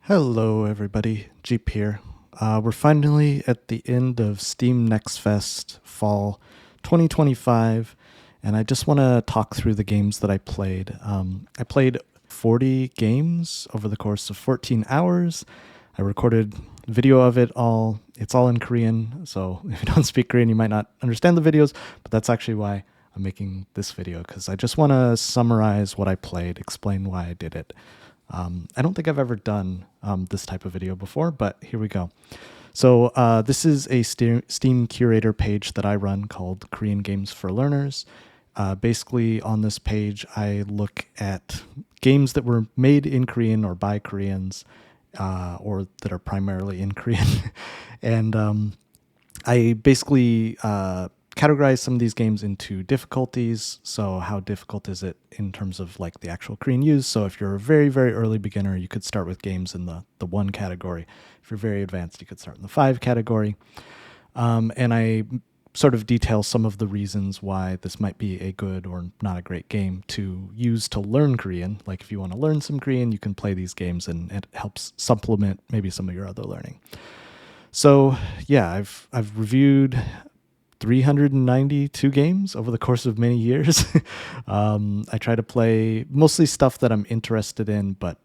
Hello, everybody. Jeep here. We're finally at the end of Steam Next Fest Fall 2025, and I just want to talk through the games that I played. I played 40 games over the course of 14 hours. I recorded video of it all. It's all in Korean, so if you don't speak Korean, you might not understand the videos, but that's actually why I'm making this video, because I just want to summarize what I played, explain why I did it. I don't think I've ever done this type of video before, but here we go. So this is a Steam curator page that I run called Korean Games for Learners. Basically, on this page, I look at games that were made in Korean or by Koreans, or that are primarily in Korean. And I basically categorize some of these games into difficulties. So how difficult is it in terms of like the actual Korean use? So if you're a very, very early beginner, you could start with games in the 1 category. If you're very advanced, you could start in the 5 category. And I sort of detail some of the reasons why this might be a good or not a great game to use to learn Korean. Like if you want to learn some Korean, you can play these games and it helps supplement maybe some of your other learning. So yeah, I've reviewed 392 games over the course of many years. I try to play mostly stuff that I'm interested in, but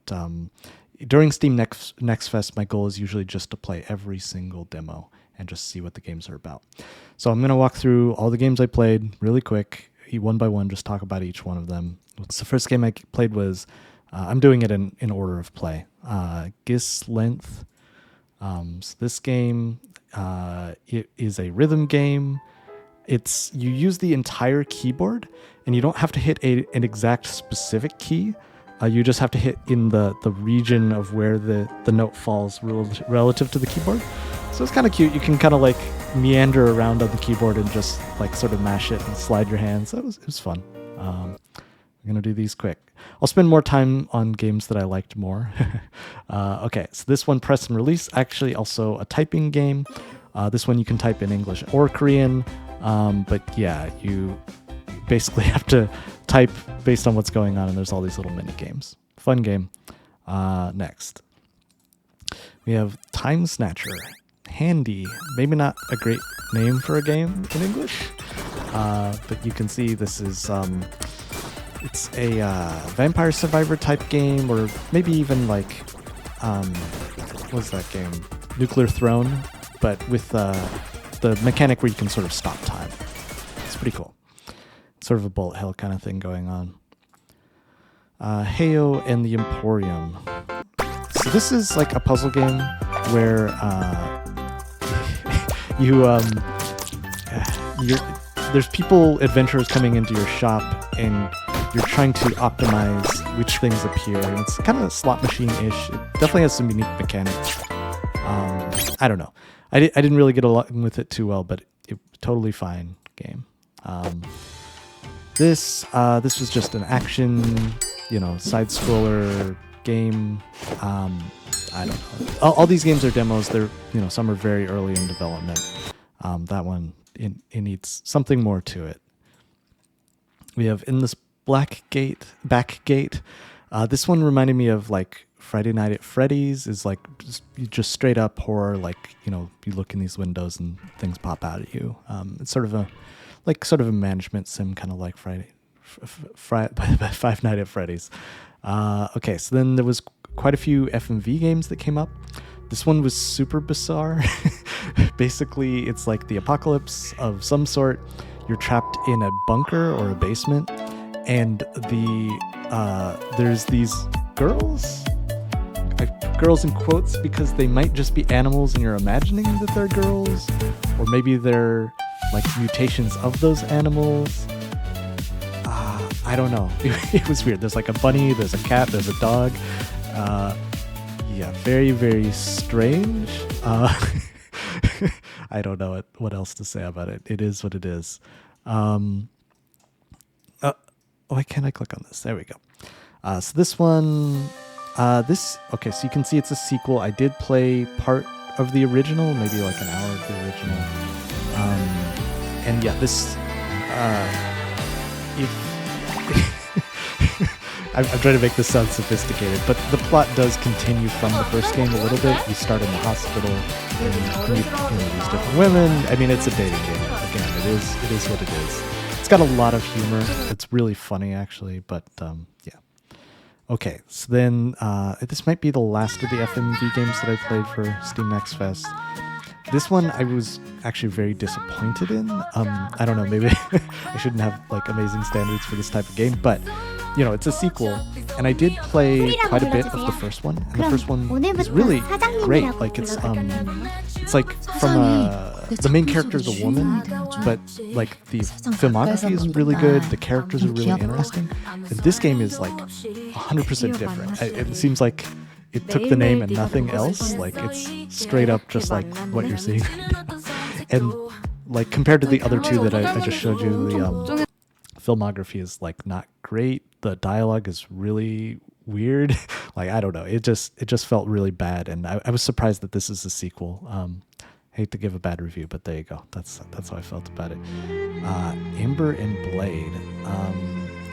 during Steam Next Fest, my goal is usually just to play every single demo and just see what the games are about. So I'm going to walk through all the games I played really quick, one by one, just talk about each one of them. So the first game I played was, I'm doing it in order of play, Gis Length. So this game, it is a rhythm game. You use the entire keyboard, and you don't have to hit an exact specific key. You just have to hit in the region of where the note falls relative to the keyboard. So it's kind of cute. You can kind of like meander around on the keyboard and just like sort of mash it and slide your hands. So it was fun. I'm gonna do these quick. I'll spend more time on games that I liked more. Okay, so this one, Press and Release, actually also a typing game. This one you can type in English or Korean, but yeah, you basically have to type based on what's going on, and there's all these little mini games. Fun game. Next, we have Time Snatcher. Handy. Maybe not a great name for a game in English, but you can see this is it's a Vampire Survivor type game, or maybe even like what's that game? Nuclear Throne, but with the mechanic where you can sort of stop time. It's pretty cool. Sort of a bullet hell kind of thing going on. Heyo and the Emporium. So this is like a puzzle game where there's people, adventurers coming into your shop, and you're trying to optimize which things appear. And it's kind of slot machine-ish. It definitely has some unique mechanics. I don't know. I didn't really get along with it too well, but it totally fine game. This was just an action, side scroller game. I don't know. All these games are demos. They're, some are very early in development. That one, it needs something more to it. We have In This Backgate. This one reminded me of like Friday Night at Freddy's. Is like just straight up horror. Like, you look in these windows and things pop out at you. It's sort of a management sim, kind of like Five Nights at Freddy's. Okay, so then there was quite a few FMV games that came up. This one was super bizarre. Basically, it's like the apocalypse of some sort. You're trapped in a bunker or a basement, and there's these girls in quotes, because they might just be animals and you're imagining that they're girls, or maybe they're like mutations of those animals. I don't know. It was weird. There's like a bunny, there's a cat, there's a dog. Yeah, very, very strange. I don't know what else to say about it. It is what it is. Why can't I click on this? There we go. So this one, okay, so you can see it's a sequel. I did play part of the original, maybe like an hour of the original. And yeah, this, if I'm trying to make this sound sophisticated, but the plot does continue from the first game a little bit. You start in the hospital and you meet these different women. I mean, it's a dating game. Again, it is what it is. It's got a lot of humor. It's really funny, actually, but yeah. Okay, so then this might be the last of the FMV games that I played for Steam Next Fest. This one I was actually very disappointed in. I don't know, maybe I shouldn't have like amazing standards for this type of game, but you know, it's a sequel, and I did play quite a bit of the first one, and the first one is really great. Like it's like from the main character is a woman, but like the filmography is really good. The characters are really interesting. And this game is like 100% different. It seems like it took the name and nothing else. Like it's straight up just like what you're seeing. And like compared to the other two that I just showed you, the filmography is like not great. The dialogue is really weird. Like I don't know. It just felt really bad, and I was surprised that this is a sequel. Hate to give a bad review, but there you go. That's how I felt about it. Amber and Blade.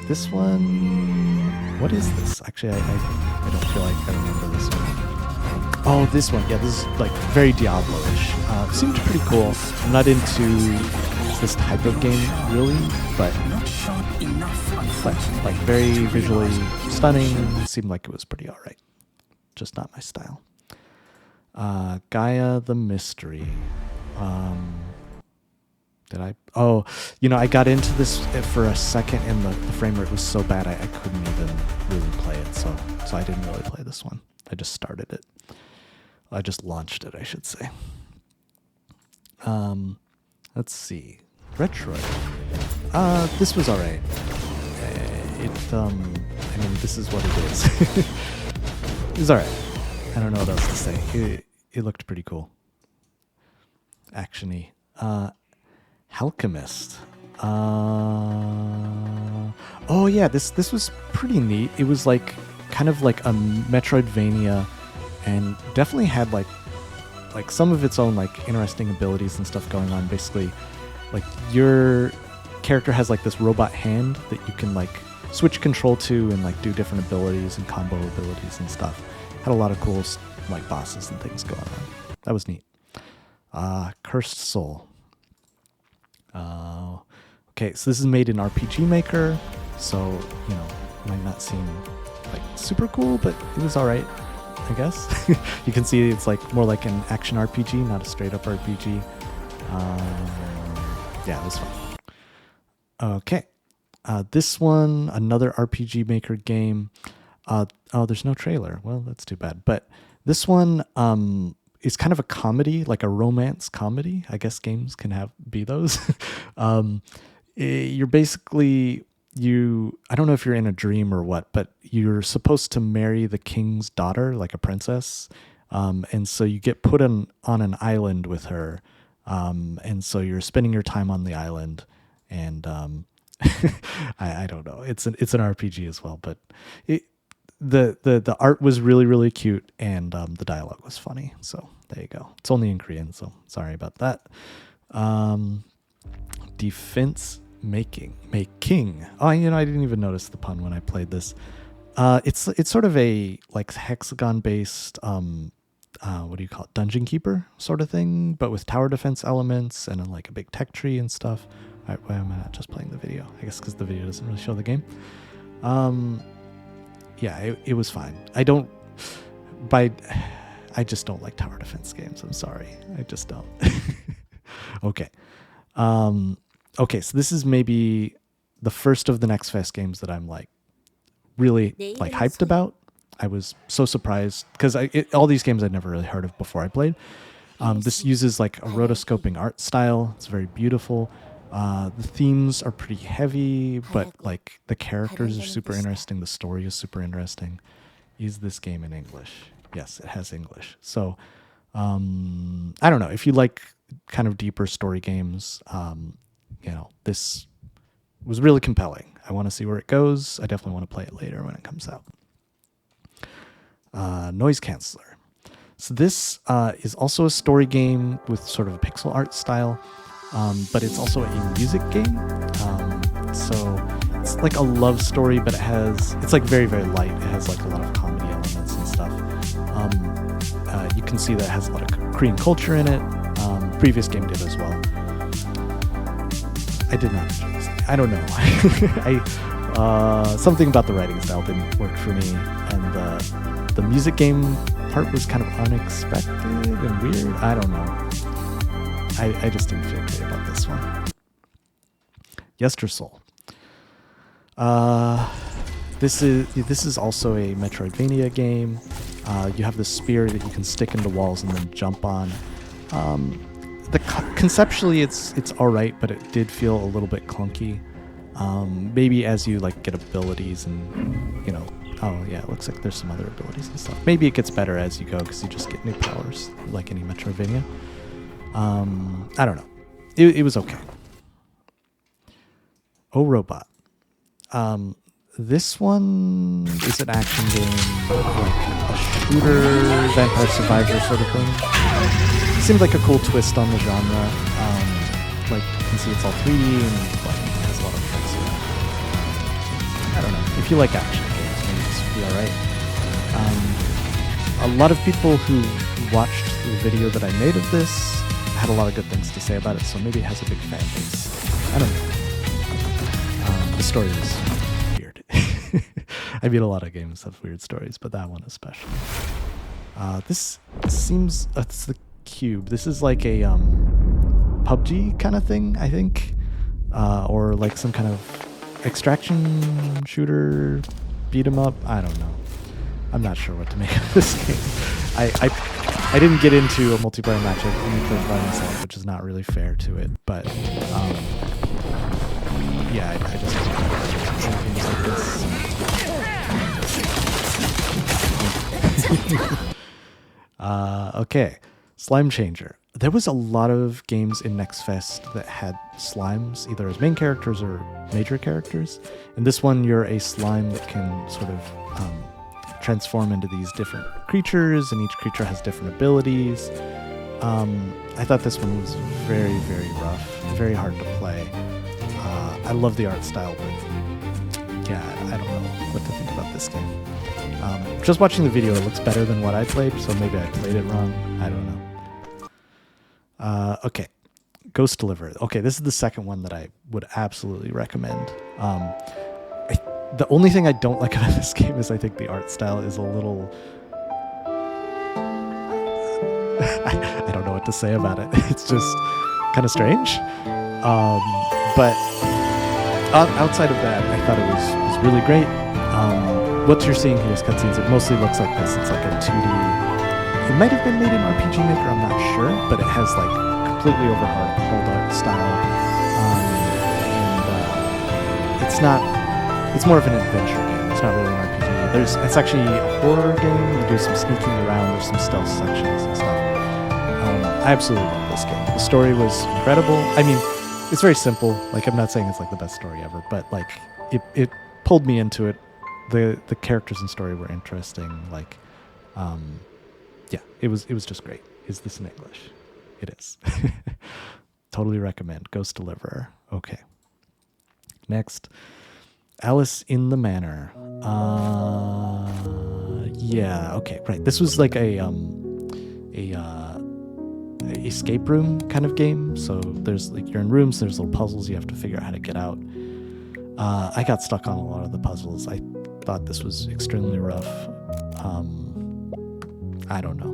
This one, what is this? Actually, I don't feel like I remember this one. Oh, this one. Yeah, this is like very Diablo-ish. Seemed pretty cool. I'm not into this type of game really, but like very visually stunning. Seemed like it was pretty alright. Just not my style. Gaia the Mystery. Did I? Oh, you know, I got into this for a second and the frame rate was so bad I couldn't even really play it. So I didn't really play this one. I just started it. I just launched it, I should say. Let's see. Retroid. This was alright. I mean, this is what it is. It was alright. I don't know what else to say. It looked pretty cool. Action-y. Alchemist. Oh yeah, this was pretty neat. It was like kind of like a Metroidvania, and definitely had like some of its own like interesting abilities and stuff going on. Basically, like your character has like this robot hand that you can like switch control to and like do different abilities and combo abilities and stuff. Had a lot of cool like bosses and things going on. That was neat. Cursed Soul. Okay, so this is made in RPG Maker, so you know, might not seem like super cool, but it was alright, I guess. You can see it's like more like an action RPG, not a straight up RPG. Yeah, it was fun. Okay, this one, another RPG Maker game. Oh, there's no trailer. Well, that's too bad. But this one is kind of a comedy, like a romance comedy. I guess games can be those. You're basically, I don't know if you're in a dream or what, but you're supposed to marry the king's daughter, like a princess. And so you get put on an island with her. And so you're spending your time on the island. And I don't know. It's an RPG as well, but the art was really, really cute, and the dialogue was funny. So there you go. It's only in Korean, so sorry about that. Defense making. Oh, you know, I didn't even notice the pun when I played this. It's sort of a like hexagon based what do you call it, dungeon keeper sort of thing, but with tower defense elements and like a big tech tree and stuff. All right, why am I not just playing the video? I guess because the video doesn't really show the game. Yeah, it was fine. I just don't like tower defense games. I'm sorry. I just don't. Okay. Okay, so this is maybe the first of the Next Fest games that I'm like really like hyped about. I was so surprised because all these games I'd never really heard of before I played. This uses like a rotoscoping art style. It's very beautiful. The themes are pretty heavy, but like the characters are super interesting. The story is super interesting. Is this game in English? Yes, it has English. So I don't know. If you like kind of deeper story games, you know, this was really compelling. I want to see where it goes. I definitely want to play it later when it comes out. Noise Canceller. So this is also a story game with sort of a pixel art style, but it's also a music game. So it's like a love story, but it's like very, very light. It has like a lot of comedy elements and stuff. You can see that it has a lot of Korean culture in it. Previous game did as well. I did not enjoy this. I don't know. Something about the writing style didn't work for me, and the music game part was kind of unexpected and weird. I don't know. I just didn't feel great about this one. Yestersoul. This is also a Metroidvania game. You have this spear that you can stick into walls and then jump on. Conceptually it's all right, but it did feel a little bit clunky. Maybe as you like get abilities and oh yeah, it looks like there's some other abilities and stuff. Maybe it gets better as you go because you just get new powers like any Metroidvania. I don't know. It was okay. Oh Robot. This one is an action game, like a shooter, vampire survivor sort of thing. Seems like a cool twist on the genre. Like you can see it's all 3D and like it has a lot of effects here. I don't know. If you like action games, maybe this will be alright. A lot of people who watched the video that I made of this had a lot of good things to say about it, so maybe it has a big fan base. I don't know. The story is weird. I mean, a lot of games have weird stories, but that one especially. This seems... it's the Cube. This is like a PUBG kind of thing, I think. Or like some kind of extraction shooter, beat 'em up. I don't know. I'm not sure what to make of this game. I didn't get into a multiplayer match. I only played by myself, which is not really fair to it. But yeah, I just don't like things like this. Okay, Slime Changer. There was a lot of games in Next Fest that had slimes, either as main characters or major characters. In this one, you're a slime that can sort of transform into these different creatures, and each creature has different abilities. I thought this one was very, very rough, very hard to play. I love the art style, but yeah, I don't know what to think about this game. Just watching the video, it looks better than what I played, so maybe I played it wrong. I don't know. Okay, Ghost Deliverer. Okay, this is the second one that I would absolutely recommend. The only thing I don't like about this game is I think the art style is a little... I don't know what to say about it. It's just kind of strange. But outside of that, I thought it was really great. What you're seeing here is cutscenes. It mostly looks like this. It's like a 2D... It might have been made in RPG Maker, I'm not sure, but it has like completely overhauled art style. It's not... It's more of an adventure game. It's not really an RPG. It's actually a horror game. You do some sneaking around. There's some stealth sections and stuff. I absolutely love this game. The story was incredible. I mean, it's very simple. Like, I'm not saying it's like the best story ever, but like it pulled me into it. The characters and story were interesting. Like, yeah, it was just great. Is this in English? It is. Totally recommend. Ghost Deliverer. Okay. Next. Alice in the Manor. Yeah, okay, right. This was like a escape room kind of game. So there's like, you're in rooms, there's little puzzles, you have to figure out how to get out. I got stuck on a lot of the puzzles. I thought this was extremely rough. I don't know.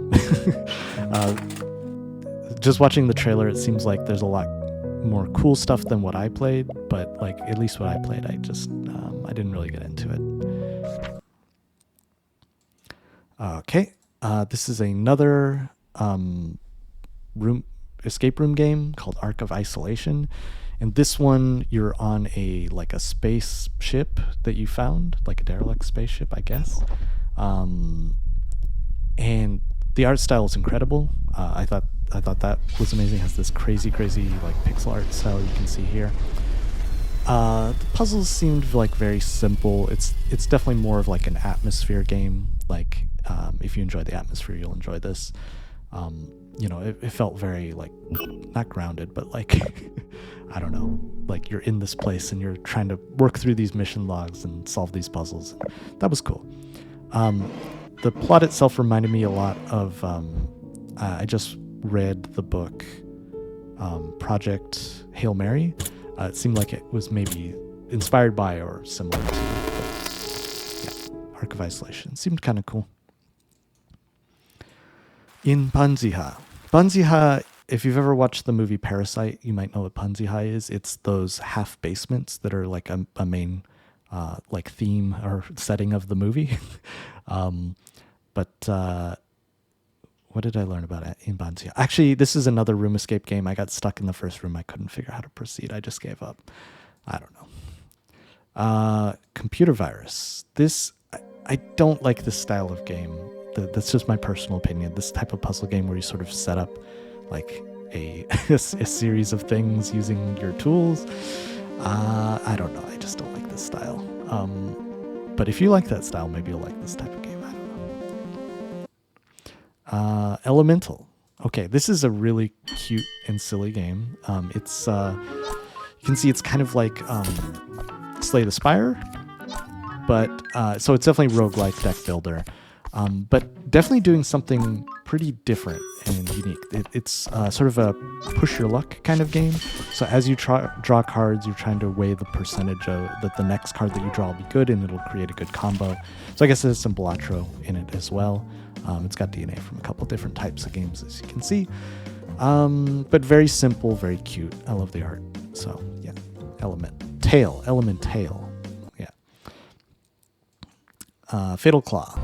Just watching the trailer, it seems like there's a lot more cool stuff than what I played, but like at least what I played, I just I didn't really get into it. Okay, this is another escape room game called Ark of Isolation, and this one you're on a spaceship that you found, like a derelict spaceship, I guess. And the art style is incredible. I thought that was amazing. It has this crazy like pixel art style you can see here. The puzzles seemed like very simple. It's definitely more of like an atmosphere game. Like if you enjoy the atmosphere, you'll enjoy this. It felt very like not grounded, but like I don't know, like you're in this place and you're trying to work through these mission logs and solve these puzzles. That was cool. The plot itself reminded me a lot of I just read the book Project Hail Mary. It seemed like it was maybe inspired by or similar to, but yeah, Arc of Isolation. Seemed kind of cool. In Banziha. Banziha, if you've ever watched the movie Parasite, you might know what Banziha is. It's those half basements that are like a main like theme or setting of the movie. But what did I learn about it in Banzia? Actually, this is another room escape game. I got stuck in the first room. I couldn't figure out how to proceed. I just gave up. I don't know. Computer Virus. This, I don't like this style of game. That's just my personal opinion. This type of puzzle game where you sort of set up like a series of things using your tools. I don't know. I just don't like this style. But if you like that style, maybe you'll like this type of game. I don't know. Elemental. Okay, this is a really cute and silly game. It's you can see it's kind of like Slay the Spire, but so it's definitely roguelike deck builder, but definitely doing something pretty different and unique. It's sort of a push your luck kind of game. So as you draw cards, you're trying to weigh the percentage of that the next card that you draw will be good, and it'll create a good combo. So I guess there's some Balatro in it as well. It's got DNA from a couple different types of games, as you can see. But very simple, very cute. I love the art. So yeah, Elemental. Yeah. Fatal Claw.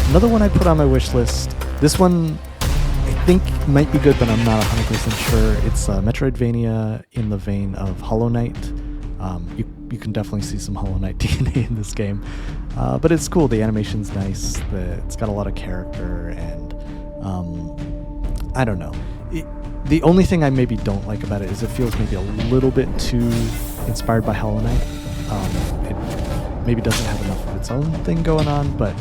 Another one I put on my wish list. This one I think might be good, but I'm not 100% sure. It's Metroidvania in the vein of Hollow Knight. You can definitely see some Hollow Knight DNA in this game. But it's cool. The animation's nice. It's got a lot of character, and I don't know. The only thing I maybe don't like about it is it feels maybe a little bit too inspired by Hollow Knight. It maybe doesn't have enough of its own thing going on, but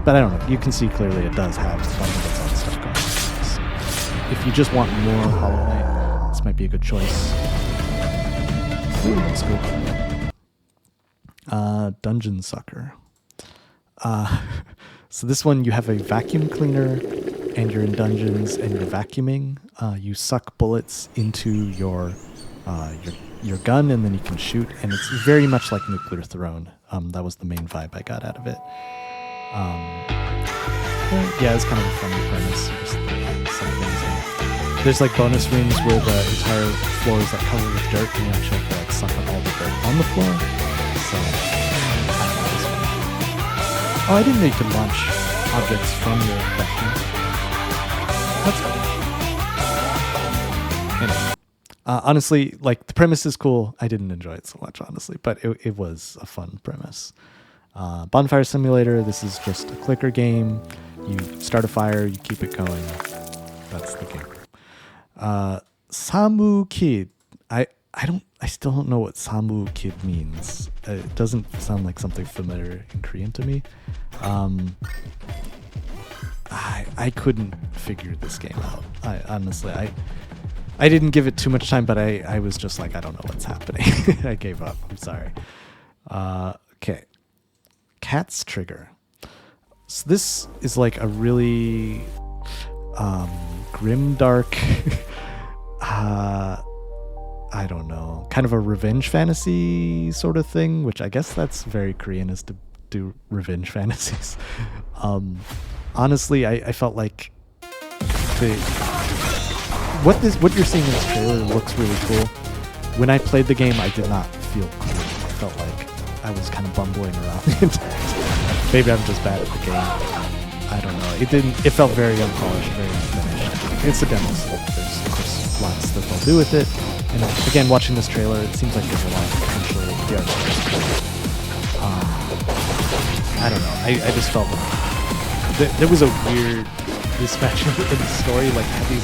I don't know. You can see clearly it does have some of its own stuff going on. So if you just want more Hollow Knight, this might be a good choice. Ooh, that's cool. Dungeon Sucker. So this one, you have a vacuum cleaner, and you're in dungeons, and you're vacuuming. You suck bullets into your gun, and then you can shoot. And it's very much like Nuclear Throne. That was the main vibe I got out of it. Yeah, it's kind of a funny premise. Just some things in. There's like bonus rooms where the entire floor is like covered with dirt, and you actually have to like suck up all the dirt on the floor. So, oh, I didn't know you could launch objects from your vacuum. That's cool. Anyway, honestly, like the premise is cool. I didn't enjoy it so much, honestly, but it was a fun premise. Bonfire Simulator. This is just a clicker game. You start a fire, you keep it going. That's the game. Samu Kid. I still don't know what Samu Kid means. It doesn't sound like something familiar in Korean to me. I couldn't figure this game out. I didn't give it too much time, but I was just like, I don't know what's happening. I gave up. I'm sorry. Okay. Cat's Trigger. So this is like a really grim, dark, I don't know, kind of a revenge fantasy sort of thing, which I guess that's very Korean, is to do revenge fantasies. Honestly, I felt like what you're seeing in this trailer looks really cool. When I played the game, I did not feel cool. I felt like I was kind of bumbling around the entire time. Maybe I'm just bad at the game. I don't know. It felt very unpolished, very unfinished. It's a demo, so there's of course lots that they'll do with it. And again, watching this trailer, it seems like there's a lot of potential here. I don't know. I just felt like there was a weird mismatch in the story. Like, had these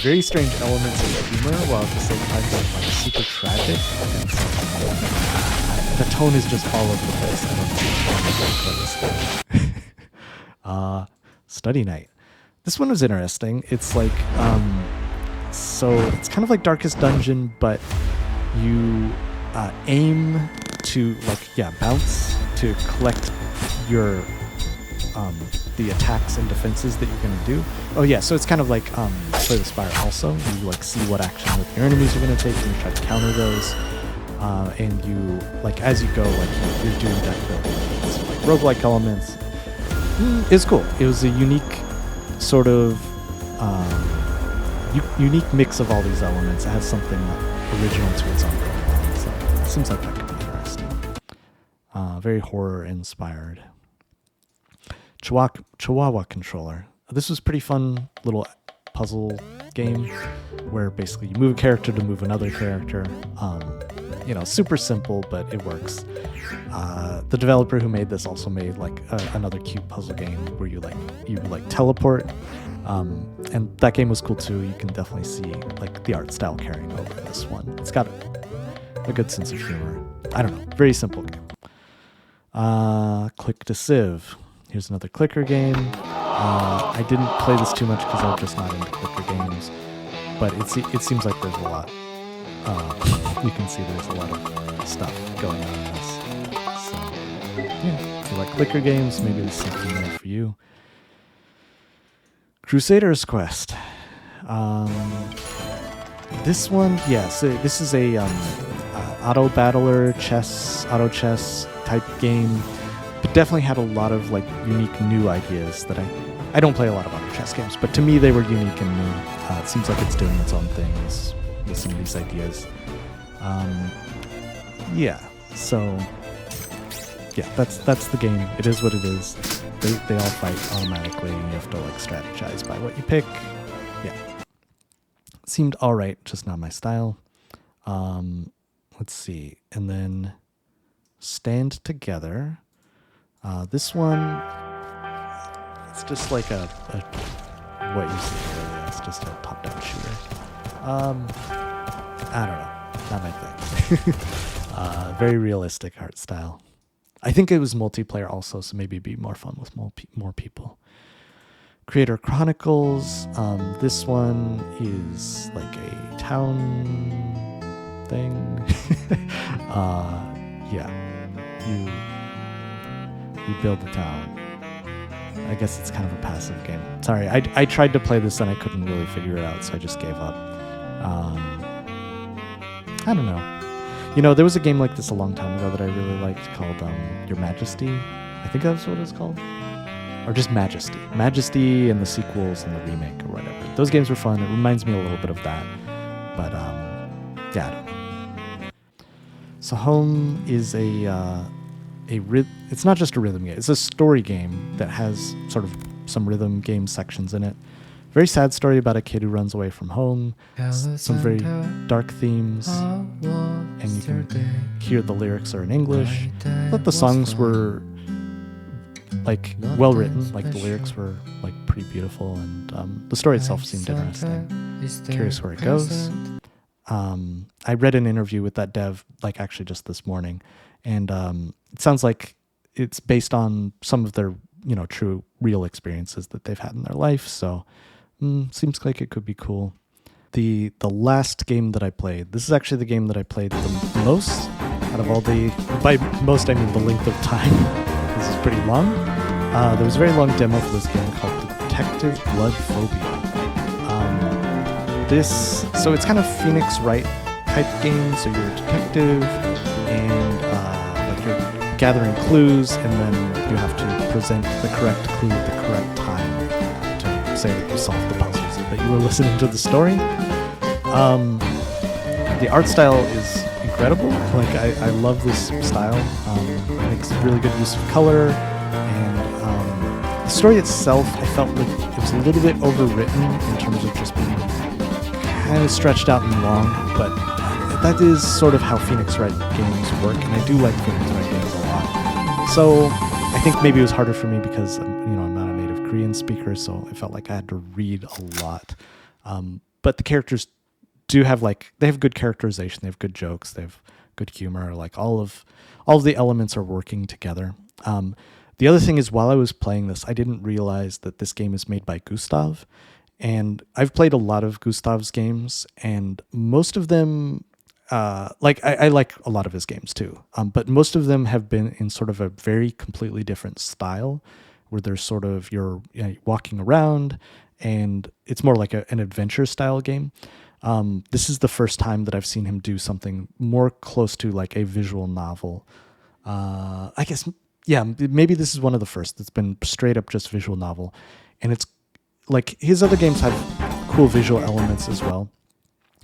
very strange elements of humor, while at the same time being like super tragic. And so, the tone is just all over the place. I don't know. Study Night. This one was interesting. It's like, so it's kind of like Darkest Dungeon, but You aim to bounce to collect your the attacks and defenses that you're going to do. Oh yeah, so it's kind of like Slay the Spire also. You like see what action with your enemies are going to take and you try to counter those. And you, like, as you go, like, you're doing deck building. So, like, roguelike elements. It's cool. It was a unique sort of unique mix of all these elements. It has something original to its own going on. So it seems like that could be interesting. Very horror-inspired. Chihuahua Controller. This was pretty fun little puzzle game where basically you move a character to move another character. Super simple, but it works. The developer who made this also made like another cute puzzle game where you teleport. And that game was cool too. You can definitely see like the art style carrying over this one. It's got a good sense of humor. I don't know, very simple game. Click to Civ. Here's another clicker game. I didn't play this too much because I'm just not into clicker games, but it seems like there's a lot. You can see there's a lot of stuff going on in this. So, yeah, if you like clicker games, maybe there's something there for you. Crusader's Quest. This one, yes, this is a auto battler, auto chess type game, but definitely had a lot of like unique new ideas that I don't play a lot of auto chess games, but to me they were unique and new. It seems like it's doing its own things with some of these ideas. That's the game. It is what it is. They all fight automatically, and you have to like strategize by what you pick. Yeah, seemed all right, just not my style. Let's see, and then Stand Together. This one, it's just like a what you see here. Yeah, it's just a top-down shooter. I don't know. Not my thing. Very realistic art style. I think it was multiplayer also, so maybe it'd be more fun with more people. Creator Chronicles. This one is like a town thing. You build the town. I guess it's kind of a passive game. Sorry, I tried to play this and I couldn't really figure it out, so I just gave up. I don't know. There was a game like this a long time ago that I really liked called Your Majesty. I think that's what it's called. Or just Majesty. Majesty and the sequels and the remake or whatever. Those games were fun. It reminds me a little bit of that. But, I don't know. So Home is it's not just a rhythm game. It's a story game that has sort of some rhythm game sections in it. Very sad story about a kid who runs away from home. Some very dark themes, and you can hear the lyrics are in English. I thought the songs were like well written, like the lyrics were like pretty beautiful, and the story itself seemed interesting. Curious where it goes. I read an interview with that dev like actually just this morning, and it sounds like it's based on some of their true real experiences that they've had in their life. So. Seems like it could be cool. The last game that I played, this is actually the game that I played the most out of all by most I mean the length of time. This is pretty long. There was a very long demo for this game called Detective Blood Phobia. So it's kind of Phoenix Wright type game. So you're a detective and you're gathering clues, and then you have to present the correct clue at the correct time. Say that you solved the puzzles, that you were listening to the story. The art style is incredible. Like I love this style. It makes really good use of color, and the story itself, I felt like it was a little bit overwritten in terms of just being kind of stretched out and long. But that is sort of how Phoenix Wright games work, and I do like Phoenix Wright games a lot. So I think maybe it was harder for me because I'm not a native Korean speaker, so I felt like I had to read a lot. But the characters do have they have good characterization, they have good jokes, they have good humor. Like all of the elements are working together. The other thing is, while I was playing this, I didn't realize that this game is made by Gustav, and I've played a lot of Gustav's games, and most of them like I like a lot of his games too, but most of them have been in sort of a very completely different style, where there's sort of you're walking around, and it's more like an adventure style game. This is the first time that I've seen him do something more close to like a visual novel. I guess, yeah, maybe this is one of the first that's been straight up just visual novel, and it's like his other games have cool visual elements as well,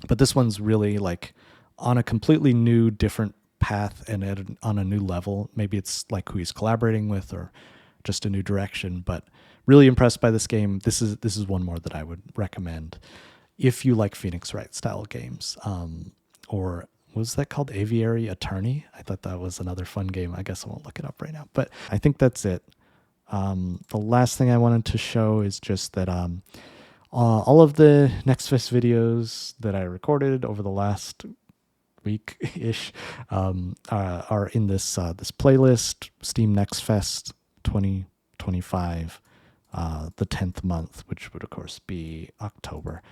but this one's really like on a completely new, different path and on a new level. Maybe it's like who he's collaborating with or just a new direction. But really impressed by this game. This is one more that I would recommend if you like Phoenix Wright style games. Or what was that called? Aviary Attorney. I thought that was another fun game. I guess I won't look it up right now. But I think that's it. The last thing I wanted to show is just that all of the Next Fest videos that I recorded over the last week-ish are in this this playlist, Steam Next Fest 2025, the 10th month, which would of course be October.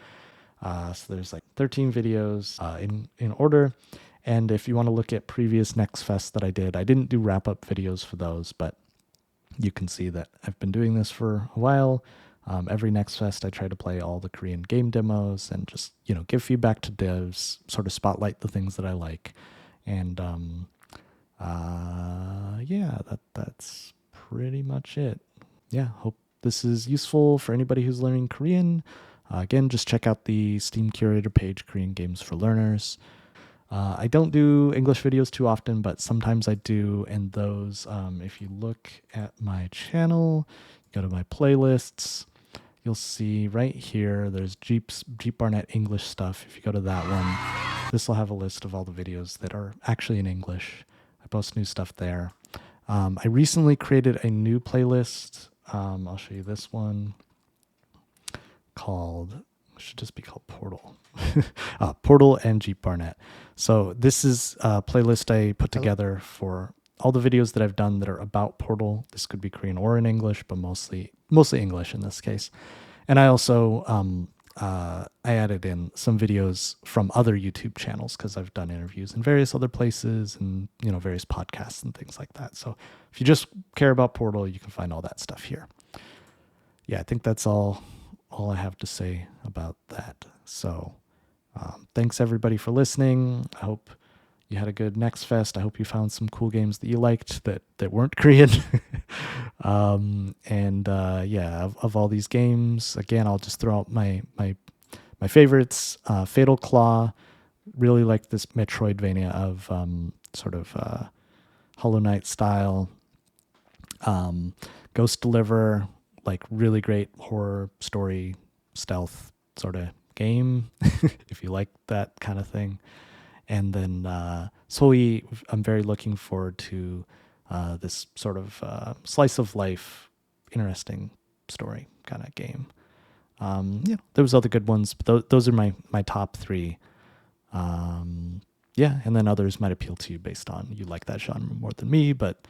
So there's like 13 videos in order. And if you want to look at previous Next Fest that I didn't do wrap-up videos for those, but you can see that I've been doing this for a while. Every Next Fest, I try to play all the Korean game demos and just, give feedback to devs, sort of spotlight the things that I like. And yeah, that's pretty much it. Yeah, hope this is useful for anybody who's learning Korean. Again, just check out the Steam Curator page, Korean Games for Learners. I don't do English videos too often, but sometimes I do. And those, if you look at my channel, go to my playlists, you'll see right here, there's Jeep Barnett English stuff. If you go to that one, this will have a list of all the videos that are actually in English. I post new stuff there. I recently created a new playlist. I'll show you this one called, should just be called Portal. Portal and Jeep Barnett. So this is a playlist I put together for all the videos that I've done that are about Portal. This could be Korean or in English, but mostly English in this case. And I also I added in some videos from other YouTube channels because I've done interviews in various other places and various podcasts and things like that. So if you just care about Portal, you can find all that stuff here. Yeah, I think that's all I have to say about that. So thanks everybody for listening. I hope you had a good Next Fest. I hope you found some cool games that you liked that weren't Korean. Yeah, of all these games, again, I'll just throw out my favorites. Fatal Claw, really like this Metroidvania of sort of Hollow Knight style. Ghost Deliver, like really great horror story stealth sort of game, if you like that kind of thing. And then Soi, I'm very looking forward to this sort of slice of life, interesting story kind of game. There was other good ones, but those are my top three. Yeah, and then others might appeal to you based on you like that genre more than me, but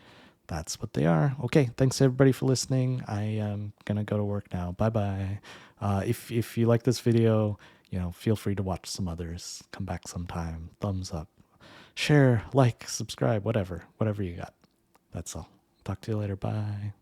that's what they are. Okay, thanks everybody for listening. I am gonna go to work now. Bye-bye. If you like this video, feel free to watch some others. Come back sometime. Thumbs up. Share, like, subscribe, whatever you got. That's all. Talk to you later. Bye.